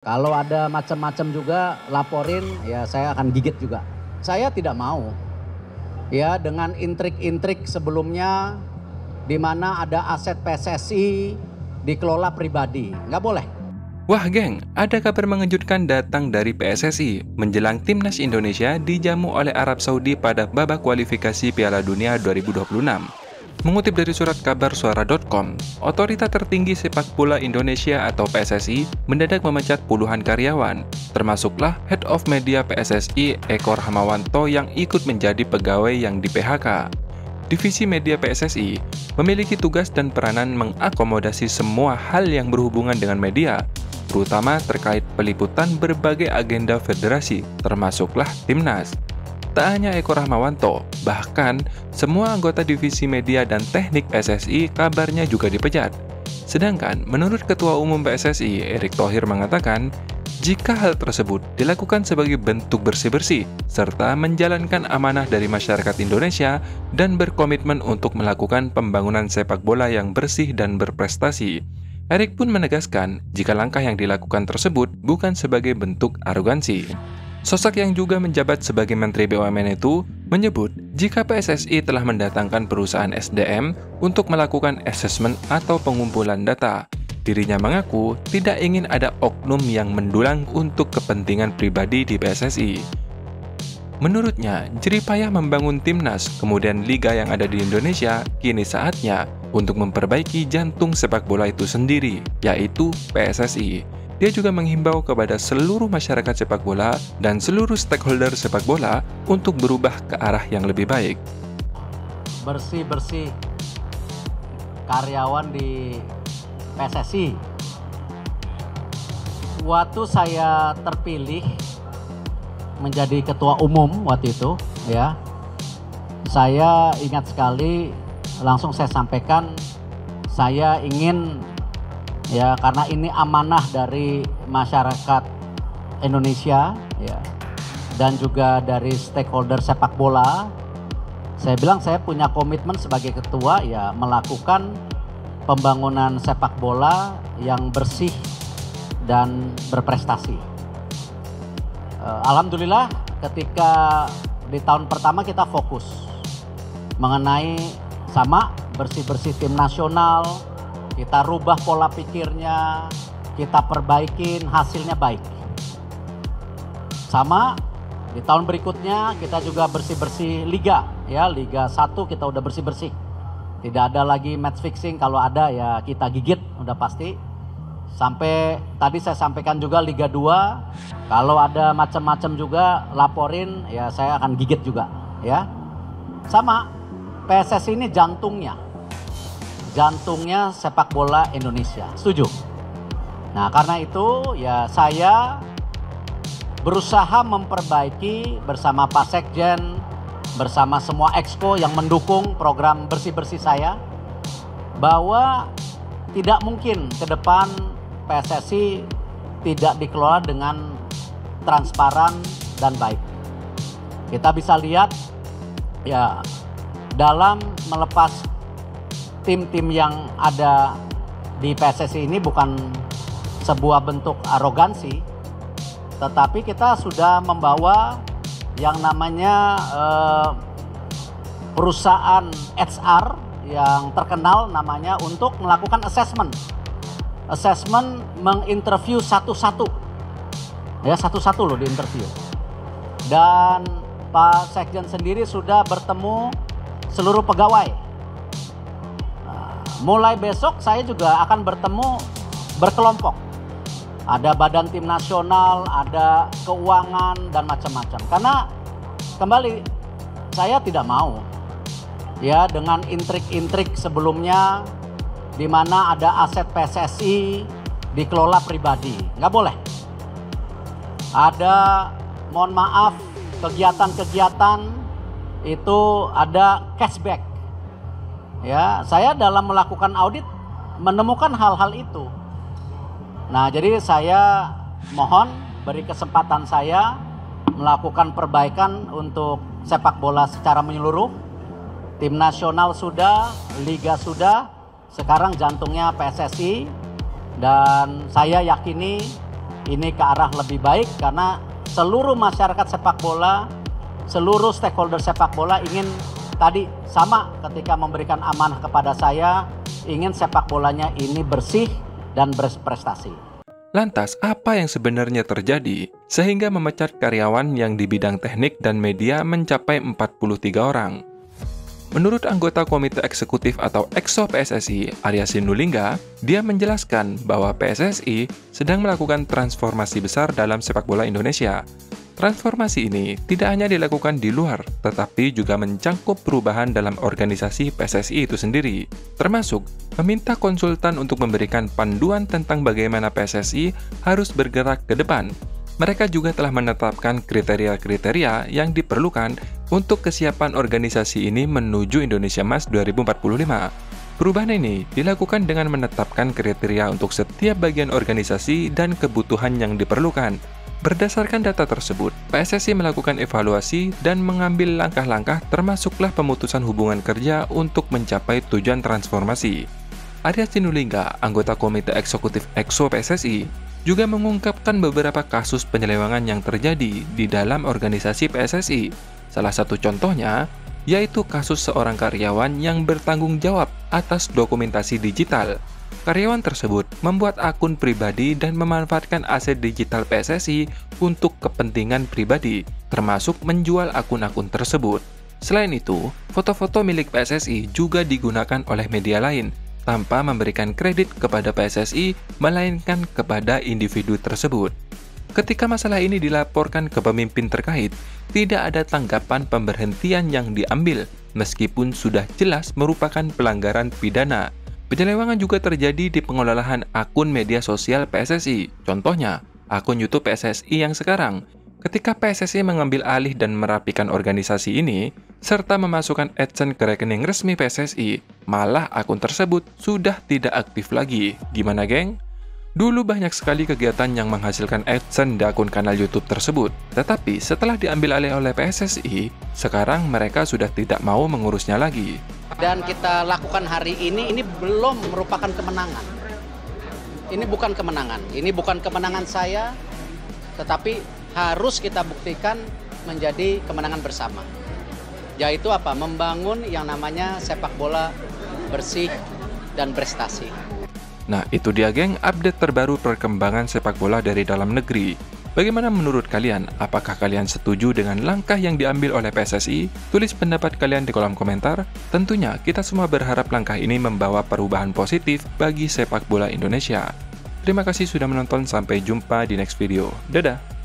Kalau ada macam-macam juga laporin, ya saya akan gigit juga. Saya tidak mau ya dengan intrik-intrik sebelumnya di mana ada aset PSSI dikelola pribadi. Nggak boleh. Wah geng, ada kabar mengejutkan datang dari PSSI menjelang Timnas Indonesia dijamu oleh Arab Saudi pada babak kualifikasi Piala Dunia 2026. Mengutip dari surat kabar suara.com, otorita tertinggi sepak bola Indonesia atau PSSI mendadak memecat puluhan karyawan, termasuklah Head of Media PSSI Eko Rahmawanto yang ikut menjadi pegawai yang di-PHK. Divisi Media PSSI memiliki tugas dan peranan mengakomodasi semua hal yang berhubungan dengan media, terutama terkait peliputan berbagai agenda federasi, termasuklah Timnas. Tak hanya Eko Rahmawanto, bahkan semua anggota divisi media dan teknik PSSI kabarnya juga dipecat. Sedangkan menurut Ketua Umum PSSI, Erick Thohir mengatakan, jika hal tersebut dilakukan sebagai bentuk bersih-bersih, serta menjalankan amanah dari masyarakat Indonesia dan berkomitmen untuk melakukan pembangunan sepak bola yang bersih dan berprestasi. Erick pun menegaskan jika langkah yang dilakukan tersebut bukan sebagai bentuk arogansi. Sosok yang juga menjabat sebagai Menteri BUMN itu menyebut jika PSSI telah mendatangkan perusahaan SDM untuk melakukan asesmen atau pengumpulan data. Dirinya mengaku tidak ingin ada oknum yang mendulang untuk kepentingan pribadi di PSSI. Menurutnya, jeripayah membangun timnas, kemudian liga yang ada di Indonesia, kini saatnya untuk memperbaiki jantung sepak bola itu sendiri, yaitu PSSI. Dia juga menghimbau kepada seluruh masyarakat sepak bola dan seluruh stakeholder sepak bola untuk berubah ke arah yang lebih baik. Bersih-bersih karyawan di PSSI. Waktu saya terpilih menjadi ketua umum waktu itu, ya, saya ingat sekali, langsung saya sampaikan, saya ingin, ya, karena ini amanah dari masyarakat Indonesia, ya, dan juga dari stakeholder sepak bola. Saya bilang saya punya komitmen sebagai ketua, ya, melakukan pembangunan sepak bola yang bersih dan berprestasi. Alhamdulillah ketika di tahun pertama kita fokus mengenai sama bersih-bersih tim nasional, kita rubah pola pikirnya, kita perbaikin, hasilnya baik. Sama di tahun berikutnya kita juga bersih-bersih liga, ya, Liga 1 kita udah bersih-bersih. Tidak ada lagi match fixing, kalau ada ya kita gigit, udah pasti. Sampai tadi saya sampaikan juga Liga 2, kalau ada macam-macam juga laporin, ya saya akan gigit juga, ya. Sama, PSSI ini jantungnya sepak bola Indonesia. Setuju? Nah, karena itu ya saya berusaha memperbaiki bersama Pak Sekjen, bersama semua exco yang mendukung program bersih-bersih saya, bahwa tidak mungkin ke depan PSSI tidak dikelola dengan transparan dan baik. Kita bisa lihat ya dalam melepas tim-tim yang ada di PSSI ini bukan sebuah bentuk arogansi, tetapi kita sudah membawa yang namanya perusahaan HR yang terkenal namanya untuk melakukan assessment menginterview satu-satu, ya, satu-satu loh diinterview. Dan Pak Sekjen sendiri sudah bertemu seluruh pegawai. Mulai besok saya juga akan bertemu berkelompok. Ada badan tim nasional, ada keuangan dan macam-macam. Karena kembali saya tidak mau ya dengan intrik-intrik sebelumnya di mana ada aset PSSI dikelola pribadi. Nggak boleh. Ada, mohon maaf, kegiatan-kegiatan itu ada cashback. Ya, saya dalam melakukan audit menemukan hal-hal itu. Nah, jadi saya mohon beri kesempatan saya melakukan perbaikan untuk sepak bola secara menyeluruh. Tim nasional sudah, liga sudah, sekarang jantungnya PSSI, dan saya yakini ini ke arah lebih baik karena seluruh masyarakat sepak bola, seluruh stakeholder sepak bola ingin tadi sama ketika memberikan amanah kepada saya, ingin sepak bolanya ini bersih dan berprestasi. Lantas, apa yang sebenarnya terjadi sehingga memecat karyawan yang di bidang teknik dan media mencapai 43 orang? Menurut anggota Komite Eksekutif atau EXO PSSI, Arya Sinulinga, dia menjelaskan bahwa PSSI sedang melakukan transformasi besar dalam sepak bola Indonesia. Transformasi ini tidak hanya dilakukan di luar, tetapi juga mencangkup perubahan dalam organisasi PSSI itu sendiri, termasuk meminta konsultan untuk memberikan panduan tentang bagaimana PSSI harus bergerak ke depan. Mereka juga telah menetapkan kriteria-kriteria yang diperlukan untuk kesiapan organisasi ini menuju Indonesia Emas 2045. Perubahan ini dilakukan dengan menetapkan kriteria untuk setiap bagian organisasi dan kebutuhan yang diperlukan. Berdasarkan data tersebut, PSSI melakukan evaluasi dan mengambil langkah-langkah termasuklah pemutusan hubungan kerja untuk mencapai tujuan transformasi. Arya Sinulinga, anggota Komite Eksekutif EXO PSSI, juga mengungkapkan beberapa kasus penyelewengan yang terjadi di dalam organisasi PSSI. Salah satu contohnya, yaitu kasus seorang karyawan yang bertanggung jawab atas dokumentasi digital. Karyawan tersebut membuat akun pribadi dan memanfaatkan aset digital PSSI untuk kepentingan pribadi, termasuk menjual akun-akun tersebut. Selain itu, foto-foto milik PSSI juga digunakan oleh media lain, tanpa memberikan kredit kepada PSSI, melainkan kepada individu tersebut. Ketika masalah ini dilaporkan ke pemimpin terkait, tidak ada tanggapan pemberhentian yang diambil, meskipun sudah jelas merupakan pelanggaran pidana. Penyelewengan juga terjadi di pengelolaan akun media sosial PSSI, contohnya akun YouTube PSSI yang sekarang. Ketika PSSI mengambil alih dan merapikan organisasi ini, serta memasukkan AdSense ke rekening resmi PSSI, malah akun tersebut sudah tidak aktif lagi. Gimana, geng? Dulu banyak sekali kegiatan yang menghasilkan AdSense di akun kanal YouTube tersebut, tetapi setelah diambil alih oleh PSSI, sekarang mereka sudah tidak mau mengurusnya lagi. Dan kita lakukan hari ini belum merupakan kemenangan. Ini bukan kemenangan, ini bukan kemenangan saya, tetapi harus kita buktikan menjadi kemenangan bersama. Yaitu apa? Membangun yang namanya sepak bola bersih dan prestasi. Nah, itu dia geng, update terbaru perkembangan sepak bola dari dalam negeri. Bagaimana menurut kalian? Apakah kalian setuju dengan langkah yang diambil oleh PSSI? Tulis pendapat kalian di kolom komentar. Tentunya kita semua berharap langkah ini membawa perubahan positif bagi sepak bola Indonesia. Terima kasih sudah menonton, sampai jumpa di next video. Dadah!